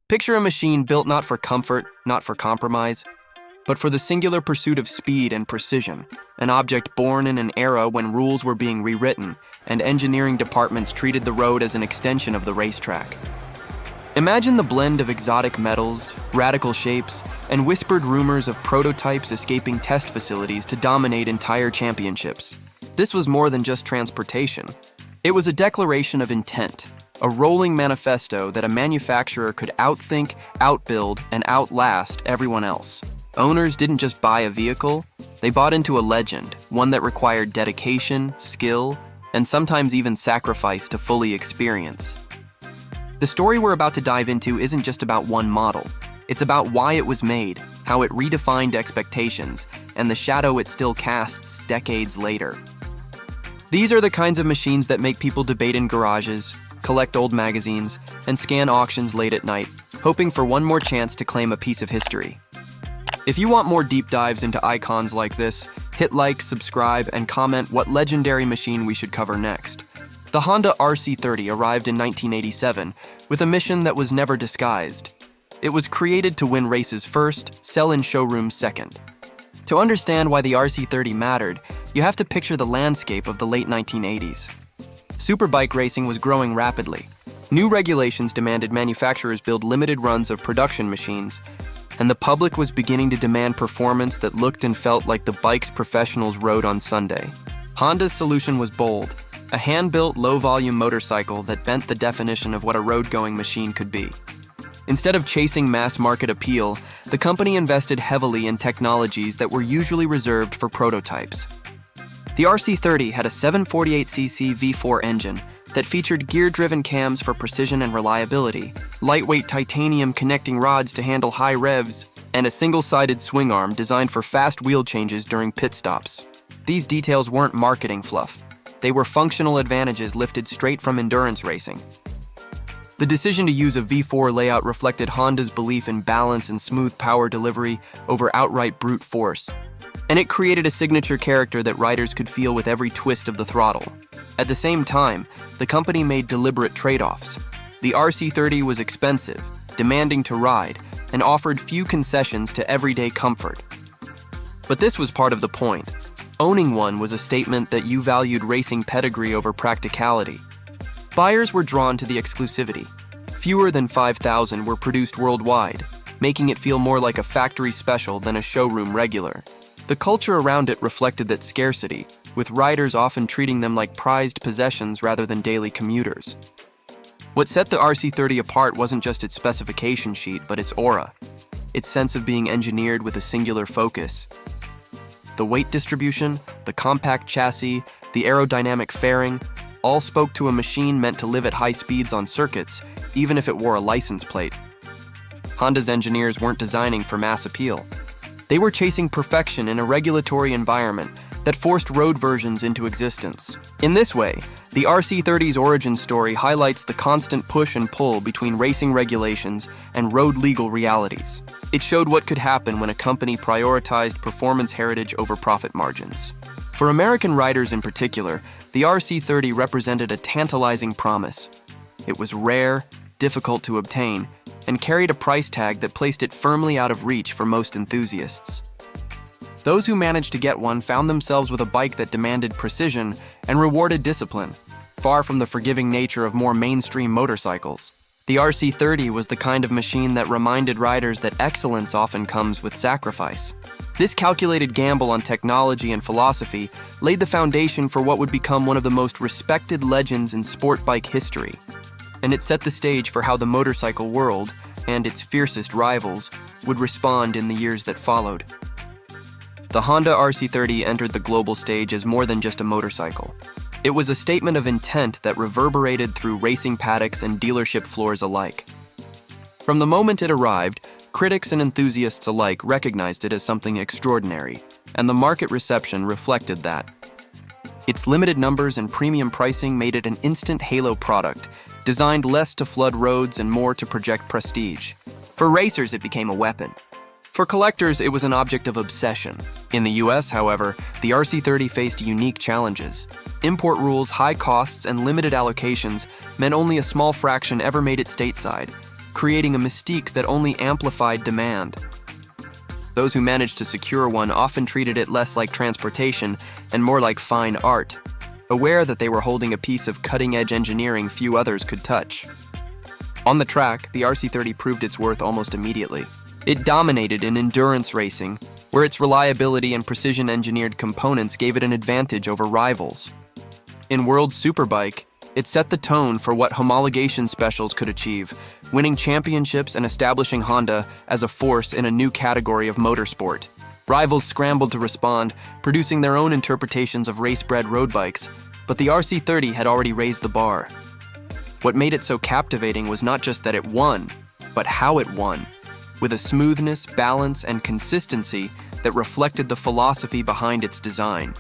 Picture a machine built not for comfort, not for compromise, but for the singular pursuit of speed and precision, an object born in an era when rules were being rewritten and engineering departments treated the road as an extension of the racetrack. Imagine the blend of exotic metals, radical shapes, and whispered rumors of prototypes escaping test facilities to dominate entire championships. This was more than just transportation. It was a declaration of intent, a rolling manifesto that a manufacturer could outthink, outbuild, and outlast everyone else. Owners didn't just buy a vehicle, they bought into a legend, one that required dedication, skill, and sometimes even sacrifice to fully experience. The story we're about to dive into isn't just about one model. It's about why it was made, how it redefined expectations, and the shadow it still casts decades later. These are the kinds of machines that make people debate in garages, collect old magazines, and scan auctions late at night, hoping for one more chance to claim a piece of history. If you want more deep dives into icons like this, hit like, subscribe, and comment what legendary machine we should cover next. The Honda RC30 arrived in 1987 with a mission that was never disguised. It was created to win races first, sell in showrooms second. To understand why the RC30 mattered, you have to picture the landscape of the late 1980s. Superbike racing was growing rapidly. New regulations demanded manufacturers build limited runs of production machines, and the public was beginning to demand performance that looked and felt like the bikes professionals rode on Sunday. Honda's solution was bold, a hand-built, low-volume motorcycle that bent the definition of what a road-going machine could be. Instead of chasing mass-market appeal, the company invested heavily in technologies that were usually reserved for prototypes. The RC30 had a 748cc V4 engine that featured gear-driven cams for precision and reliability, lightweight titanium connecting rods to handle high revs, and a single-sided swing arm designed for fast wheel changes during pit stops. These details weren't marketing fluff. They were functional advantages lifted straight from endurance racing. The decision to use a V4 layout reflected Honda's belief in balance and smooth power delivery over outright brute force, and it created a signature character that riders could feel with every twist of the throttle. At the same time, the company made deliberate trade-offs. The RC30 was expensive, demanding to ride, and offered few concessions to everyday comfort. But this was part of the point. Owning one was a statement that you valued racing pedigree over practicality. Buyers were drawn to the exclusivity. Fewer than 5,000 were produced worldwide, making it feel more like a factory special than a showroom regular. The culture around it reflected that scarcity, with riders often treating them like prized possessions rather than daily commuters. What set the RC30 apart wasn't just its specification sheet, but its aura, its sense of being engineered with a singular focus. The weight distribution, the compact chassis, the aerodynamic fairing, all spoke to a machine meant to live at high speeds on circuits, even if it wore a license plate. Honda's engineers weren't designing for mass appeal. They were chasing perfection in a regulatory environment that forced road versions into existence. In this way, the RC30's origin story highlights the constant push and pull between racing regulations and road legal realities. It showed what could happen when a company prioritized performance heritage over profit margins. For American riders in particular, the RC30 represented a tantalizing promise. It was rare, difficult to obtain, and carried a price tag that placed it firmly out of reach for most enthusiasts. Those who managed to get one found themselves with a bike that demanded precision and rewarded discipline, far from the forgiving nature of more mainstream motorcycles. The RC30 was the kind of machine that reminded riders that excellence often comes with sacrifice. This calculated gamble on technology and philosophy laid the foundation for what would become one of the most respected legends in sport bike history. And it set the stage for how the motorcycle world, and its fiercest rivals, would respond in the years that followed. The Honda RC30 entered the global stage as more than just a motorcycle. It was a statement of intent that reverberated through racing paddocks and dealership floors alike. From the moment it arrived, critics and enthusiasts alike recognized it as something extraordinary, and the market reception reflected that. Its limited numbers and premium pricing made it an instant halo product, designed less to flood roads and more to project prestige. For racers, it became a weapon. For collectors, it was an object of obsession. In the US, however, the RC30 faced unique challenges. Import rules, high costs, and limited allocations meant only a small fraction ever made it stateside, creating a mystique that only amplified demand. Those who managed to secure one often treated it less like transportation and more like fine art, aware that they were holding a piece of cutting-edge engineering few others could touch. On the track, the RC30 proved its worth almost immediately. It dominated in endurance racing, where its reliability and precision-engineered components gave it an advantage over rivals. In World Superbike, it set the tone for what homologation specials could achieve, winning championships and establishing Honda as a force in a new category of motorsport. Rivals scrambled to respond, producing their own interpretations of race-bred road bikes, but the RC30 had already raised the bar. What made it so captivating was not just that it won, but how it won, with a smoothness, balance, and consistency that reflected the philosophy behind its design.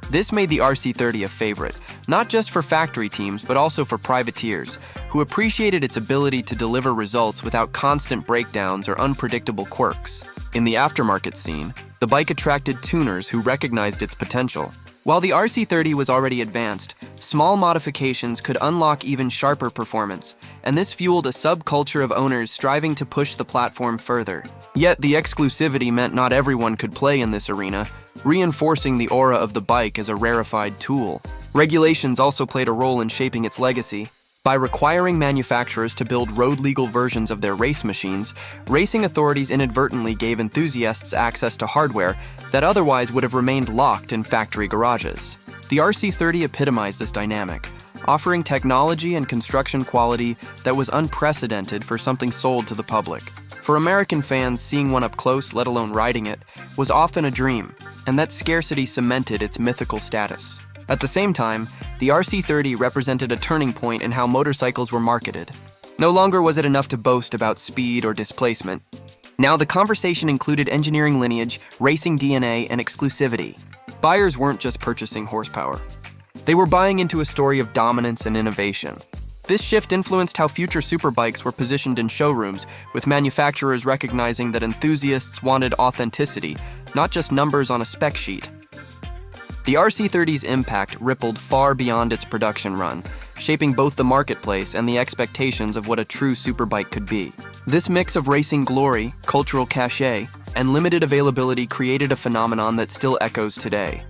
This made the RC30 a favorite, not just for factory teams, but also for privateers, who appreciated its ability to deliver results without constant breakdowns or unpredictable quirks. In the aftermarket scene, the bike attracted tuners who recognized its potential. While the RC30 was already advanced, small modifications could unlock even sharper performance, and this fueled a subculture of owners striving to push the platform further. Yet the exclusivity meant not everyone could play in this arena, reinforcing the aura of the bike as a rarefied tool. Regulations also played a role in shaping its legacy. By requiring manufacturers to build road-legal versions of their race machines, racing authorities inadvertently gave enthusiasts access to hardware that otherwise would have remained locked in factory garages. The RC30 epitomized this dynamic, offering technology and construction quality that was unprecedented for something sold to the public. For American fans, seeing one up close, let alone riding it, was often a dream, and that scarcity cemented its mythical status. At the same time, the RC30 represented a turning point in how motorcycles were marketed. No longer was it enough to boast about speed or displacement. Now the conversation included engineering lineage, racing DNA, and exclusivity. Buyers weren't just purchasing horsepower. They were buying into a story of dominance and innovation. This shift influenced how future superbikes were positioned in showrooms, with manufacturers recognizing that enthusiasts wanted authenticity, not just numbers on a spec sheet. The RC30's impact rippled far beyond its production run, shaping both the marketplace and the expectations of what a true superbike could be. This mix of racing glory, cultural cachet, and limited availability created a phenomenon that still echoes today.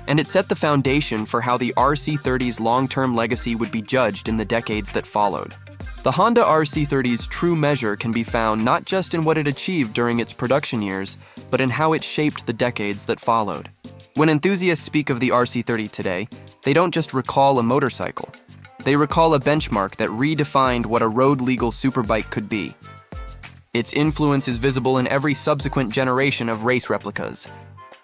And it set the foundation for how the RC30's long-term legacy would be judged in the decades that followed. The Honda RC30's true measure can be found not just in what it achieved during its production years, but in how it shaped the decades that followed. When enthusiasts speak of the RC30 today, they don't just recall a motorcycle. They recall a benchmark that redefined what a road-legal superbike could be. Its influence is visible in every subsequent generation of race replicas,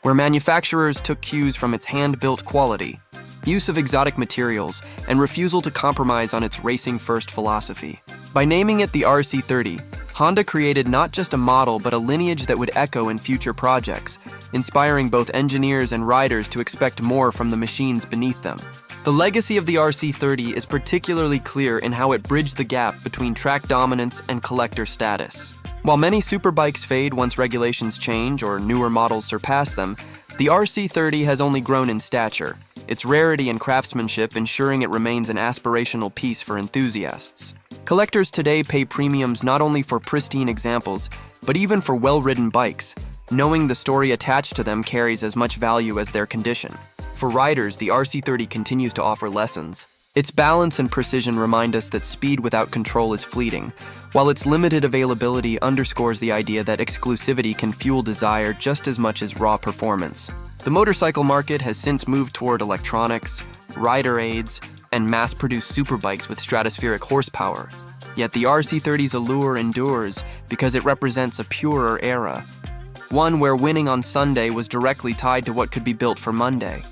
where manufacturers took cues from its hand-built quality, use of exotic materials, and refusal to compromise on its racing-first philosophy. By naming it the RC30, Honda created not just a model but a lineage that would echo in future projects, inspiring both engineers and riders to expect more from the machines beneath them. The legacy of the RC30 is particularly clear in how it bridged the gap between track dominance and collector status. While many superbikes fade once regulations change or newer models surpass them, the RC30 has only grown in stature, its rarity and craftsmanship ensuring it remains an aspirational piece for enthusiasts. Collectors today pay premiums not only for pristine examples, but even for well-ridden bikes, knowing the story attached to them carries as much value as their condition. For riders, the RC30 continues to offer lessons. Its balance and precision remind us that speed without control is fleeting, while its limited availability underscores the idea that exclusivity can fuel desire just as much as raw performance. The motorcycle market has since moved toward electronics, rider aids, and mass-produced superbikes with stratospheric horsepower. Yet the RC30's allure endures because it represents a purer era, one where winning on Sunday was directly tied to what could be built for Monday.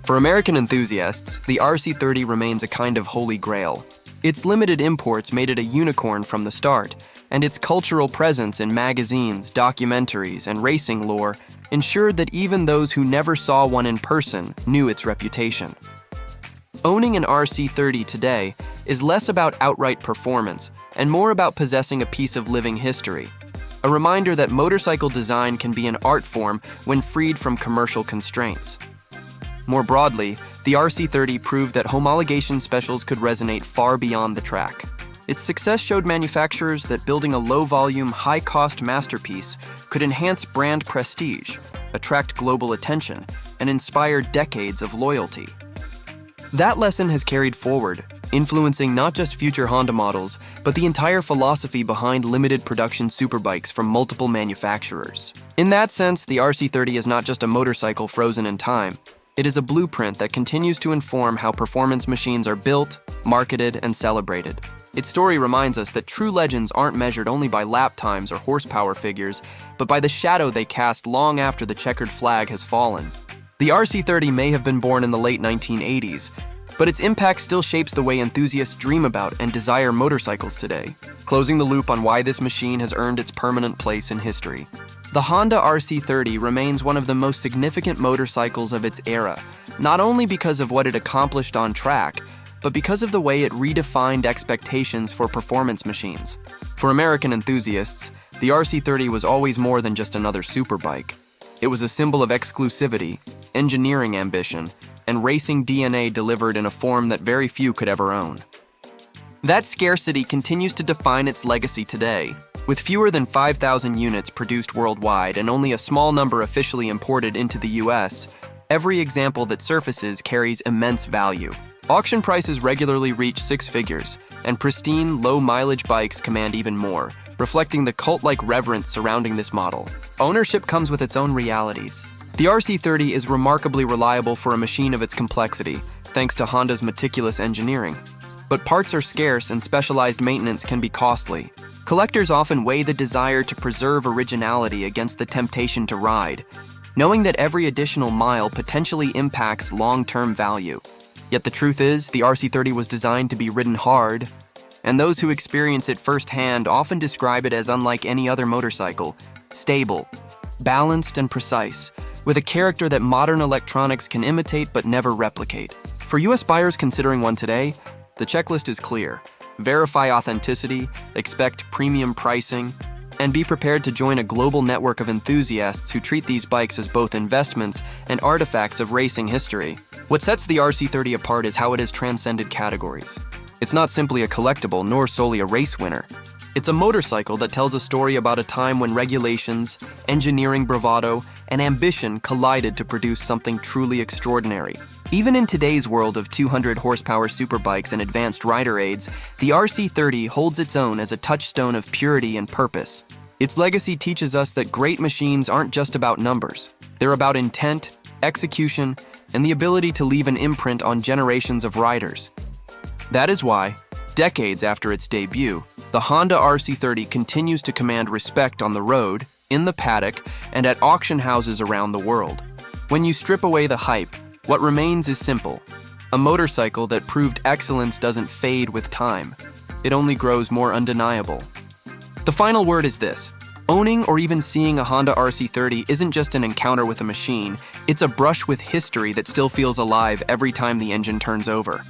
For American enthusiasts, the RC30 remains a kind of holy grail. Its limited imports made it a unicorn from the start, and its cultural presence in magazines, documentaries, and racing lore ensured that even those who never saw one in person knew its reputation. Owning an RC30 today is less about outright performance and more about possessing a piece of living history. A reminder that motorcycle design can be an art form when freed from commercial constraints. More broadly, the RC30 proved that homologation specials could resonate far beyond the track. Its success showed manufacturers that building a low-volume, high-cost masterpiece could enhance brand prestige, attract global attention, and inspire decades of loyalty. That lesson has carried forward, influencing not just future Honda models, but the entire philosophy behind limited production superbikes from multiple manufacturers. In that sense, the RC30 is not just a motorcycle frozen in time. It is a blueprint that continues to inform how performance machines are built, marketed, and celebrated. Its story reminds us that true legends aren't measured only by lap times or horsepower figures, but by the shadow they cast long after the checkered flag has fallen. The RC30 may have been born in the late 1980s, but its impact still shapes the way enthusiasts dream about and desire motorcycles today, closing the loop on why this machine has earned its permanent place in history. The Honda RC30 remains one of the most significant motorcycles of its era, not only because of what it accomplished on track, but because of the way it redefined expectations for performance machines. For American enthusiasts, the RC30 was always more than just another superbike. It was a symbol of exclusivity, engineering ambition, and racing DNA delivered in a form that very few could ever own. That scarcity continues to define its legacy today. With fewer than 5,000 units produced worldwide and only a small number officially imported into the US, every example that surfaces carries immense value. Auction prices regularly reach six figures, and pristine, low-mileage bikes command even more, reflecting the cult-like reverence surrounding this model. Ownership comes with its own realities. The RC30 is remarkably reliable for a machine of its complexity, thanks to Honda's meticulous engineering. But parts are scarce and specialized maintenance can be costly. Collectors often weigh the desire to preserve originality against the temptation to ride, knowing that every additional mile potentially impacts long-term value. Yet the truth is, the RC30 was designed to be ridden hard, and those who experience it firsthand often describe it as unlike any other motorcycle: stable, balanced, and precise, with a character that modern electronics can imitate but never replicate. For US buyers considering one today, the checklist is clear. Verify authenticity, expect premium pricing, and be prepared to join a global network of enthusiasts who treat these bikes as both investments and artifacts of racing history. What sets the RC30 apart is how it has transcended categories. It's not simply a collectible, nor solely a race winner. It's a motorcycle that tells a story about a time when regulations, engineering bravado, and ambition collided to produce something truly extraordinary. Even in today's world of 200 horsepower superbikes and advanced rider aids, the RC30 holds its own as a touchstone of purity and purpose. Its legacy teaches us that great machines aren't just about numbers. They're about intent, execution, and the ability to leave an imprint on generations of riders. That is why, decades after its debut, the Honda RC30 continues to command respect on the road, in the paddock, and at auction houses around the world. When you strip away the hype, what remains is simple: a motorcycle that proved excellence doesn't fade with time. It only grows more undeniable. The final word is this: owning or even seeing a Honda RC30 isn't just an encounter with a machine, it's a brush with history that still feels alive every time the engine turns over.